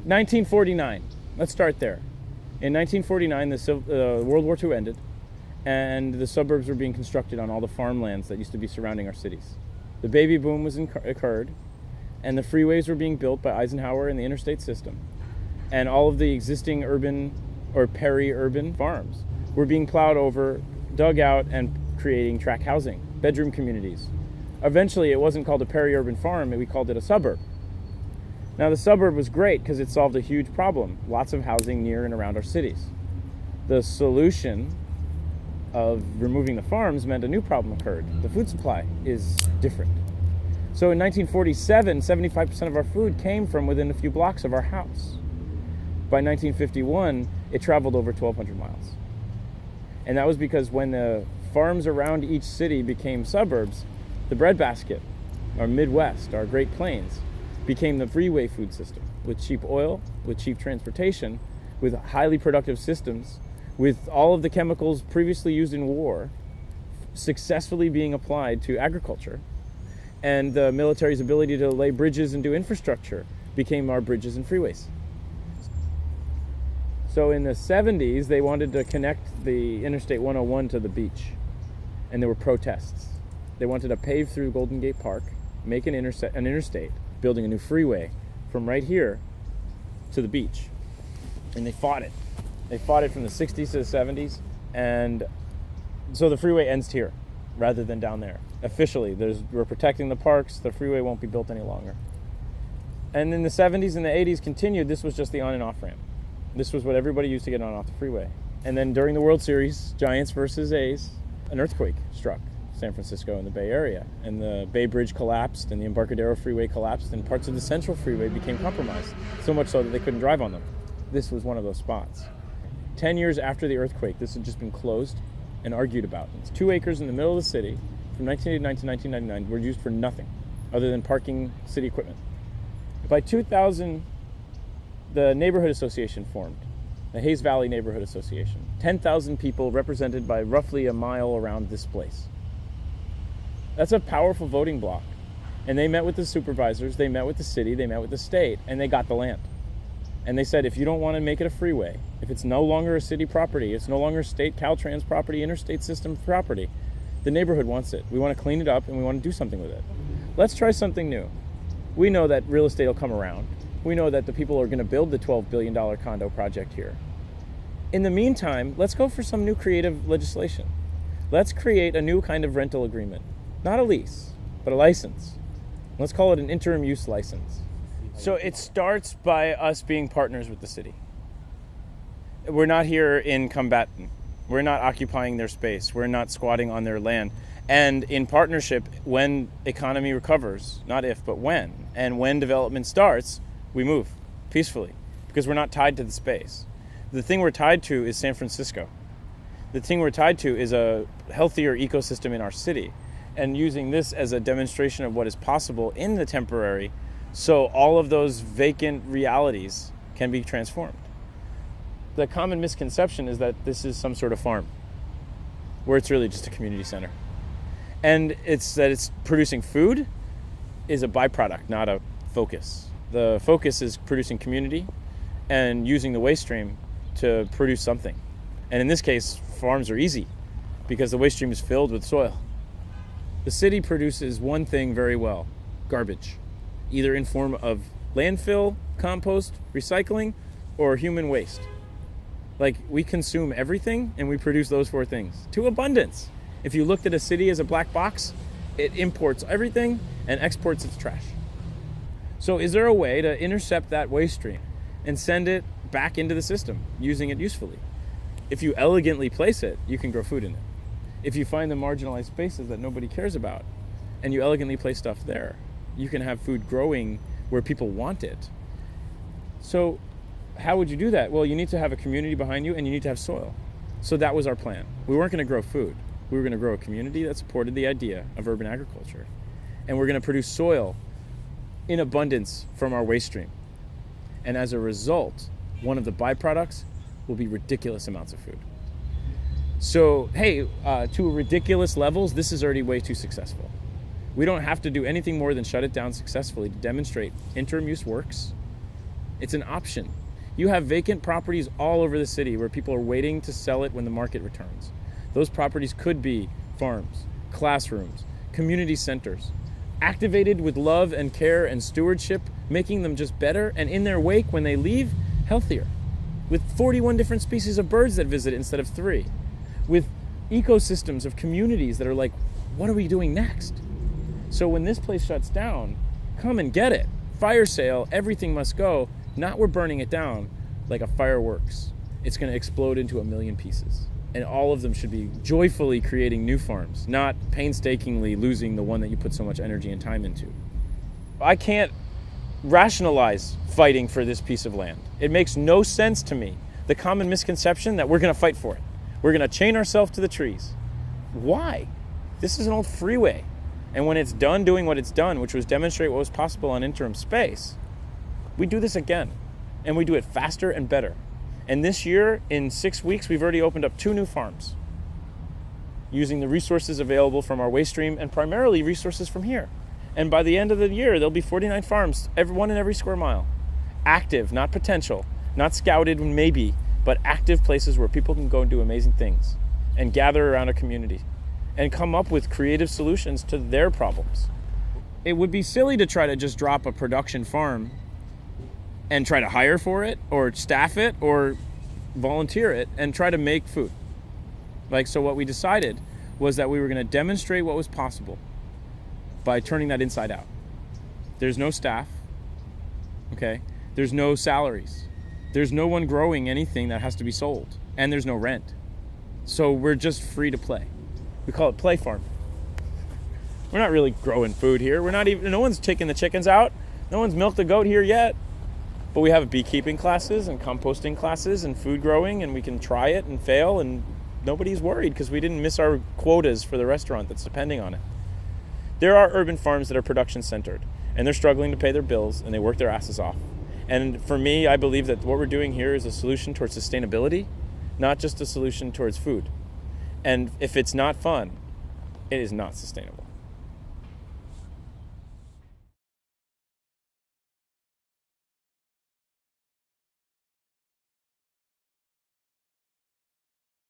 1949. Let's start there. In 1949, World War II ended, and the suburbs were being constructed on all the farmlands that used to be surrounding our cities. The baby boom was occurred, and the freeways were being built by Eisenhower and the interstate system. And all of the existing urban or peri-urban farms were being plowed over, dug out, and creating tract housing, bedroom communities. Eventually, it wasn't called a peri-urban farm, we called it a suburb. Now, the suburb was great because it solved a huge problem, lots of housing near and around our cities. The solution of removing the farms meant a new problem occurred. The food supply is different. So in 1947, 75% of our food came from within a few blocks of our house. By 1951, it traveled over 1,200 miles. And that was because when the farms around each city became suburbs, the breadbasket, our Midwest, our Great Plains, became the freeway food system with cheap oil, with cheap transportation, with highly productive systems, with all of the chemicals previously used in war successfully being applied to agriculture. And the military's ability to lay bridges and do infrastructure became our bridges and freeways. So in the 70s, they wanted to connect the Interstate 101 to the beach, and there were protests. They wanted to pave through Golden Gate Park, make an interstate, building a new freeway from right here to the beach. And they fought it. They fought it from the 60s to the 70s, and so the freeway ends here rather than down there. Officially, we're protecting the parks, the freeway won't be built any longer. And in the 70s and the 80s continued, this was just the on and off ramp. This was what everybody used to get on and off the freeway. And then during the World Series, Giants versus A's, an earthquake struck San Francisco and the Bay Area. And the Bay Bridge collapsed, and the Embarcadero Freeway collapsed, and parts of the Central Freeway became compromised, so much so that they couldn't drive on them. This was one of those spots. 10 years after the earthquake, this had just been closed and argued about. It's 2 acres in the middle of the city from 1989 to 1999 were used for nothing other than parking city equipment. By 2000, the neighborhood association formed, the Hayes Valley Neighborhood Association. 10,000 people represented by roughly a mile around this place. That's a powerful voting bloc. And they met with the supervisors, they met with the city, they met with the state, and they got the land. And they said, if you don't want to make it a freeway, if it's no longer a city property, it's no longer state Caltrans property, interstate system property, the neighborhood wants it. We want to clean it up and we want to do something with it. Let's try something new. We know that real estate will come around. We know that the people are going to build the $12 billion condo project here. In the meantime, let's go for some new creative legislation. Let's create a new kind of rental agreement. Not a lease, but a license. Let's call it an interim use license. So it starts by us being partners with the city. We're not here in combatant. We're not occupying their space. We're not squatting on their land. And in partnership, when economy recovers, not if, but when, and when development starts, we move peacefully because we're not tied to the space. The thing we're tied to is San Francisco. The thing we're tied to is a healthier ecosystem in our city, and using this as a demonstration of what is possible in the temporary, so all of those vacant realities can be transformed. The common misconception is that this is some sort of farm, where it's really just a community center. And it's that it's producing food is a byproduct, not a focus. The focus is producing community and using the waste stream to produce something. And in this case, farms are easy because the waste stream is filled with soil. The city produces one thing very well: garbage, either in form of landfill, compost, recycling, or human waste. Like, we consume everything and we produce those 4 things to abundance. If you looked at a city as a black box, it imports everything and exports its trash. So is there a way to intercept that waste stream and send it back into the system, using it usefully? If you elegantly place it, you can grow food in it. If you find the marginalized spaces that nobody cares about and you elegantly place stuff there, you can have food growing where people want it. So how would you do that? Well, you need to have a community behind you and you need to have soil. So that was our plan. We weren't going to grow food. We were going to grow a community that supported the idea of urban agriculture. And we're going to produce soil in abundance from our waste stream. And as a result, one of the byproducts will be ridiculous amounts of food. So, hey, to ridiculous levels, this is already way too successful. We don't have to do anything more than shut it down successfully to demonstrate interim use works. It's an option. You have vacant properties all over the city where people are waiting to sell it when the market returns. Those properties could be farms, classrooms, community centers, activated with love and care and stewardship, making them just better, and in their wake, when they leave, healthier. With 41 different species of birds that visit instead of 3. With ecosystems of communities that are like, what are we doing next? So when this place shuts down, come and get it. Fire sale, everything must go. Not we're burning it down like a fireworks. It's going to explode into a million pieces. And all of them should be joyfully creating new farms, not painstakingly losing the one that you put so much energy and time into. I can't rationalize fighting for this piece of land. It makes no sense to me. The common misconception that we're going to fight for it. We're going to chain ourselves to the trees. Why? This is an old freeway. And when it's done doing what it's done, which was demonstrate what was possible on interim space, we do this again. And we do it faster and better. And this year, in 6 weeks, we've already opened up 2 new farms using the resources available from our waste stream and primarily resources from here. And by the end of the year, there'll be 49 farms, one in every square mile. Active, not potential, not scouted maybe, but active places where people can go and do amazing things and gather around a community and come up with creative solutions to their problems. It would be silly to try to just drop a production farm and try to hire for it or staff it or volunteer it and try to make food. So what we decided was that we were going to demonstrate what was possible by turning that inside out. There's no staff, okay? There's no salaries. There's no one growing anything that has to be sold, and there's no rent. So we're just free to play. We call it Play Farm. We're not really growing food here. No one's taking the chickens out. No one's milked the goat here yet. But we have beekeeping classes and composting classes and food growing, and we can try it and fail, and nobody's worried because we didn't miss our quotas for the restaurant that's depending on it. There are urban farms that are production centered, and they're struggling to pay their bills, and they work their asses off. And for me, I believe that what we're doing here is a solution towards sustainability, not just a solution towards food. And if it's not fun, it is not sustainable.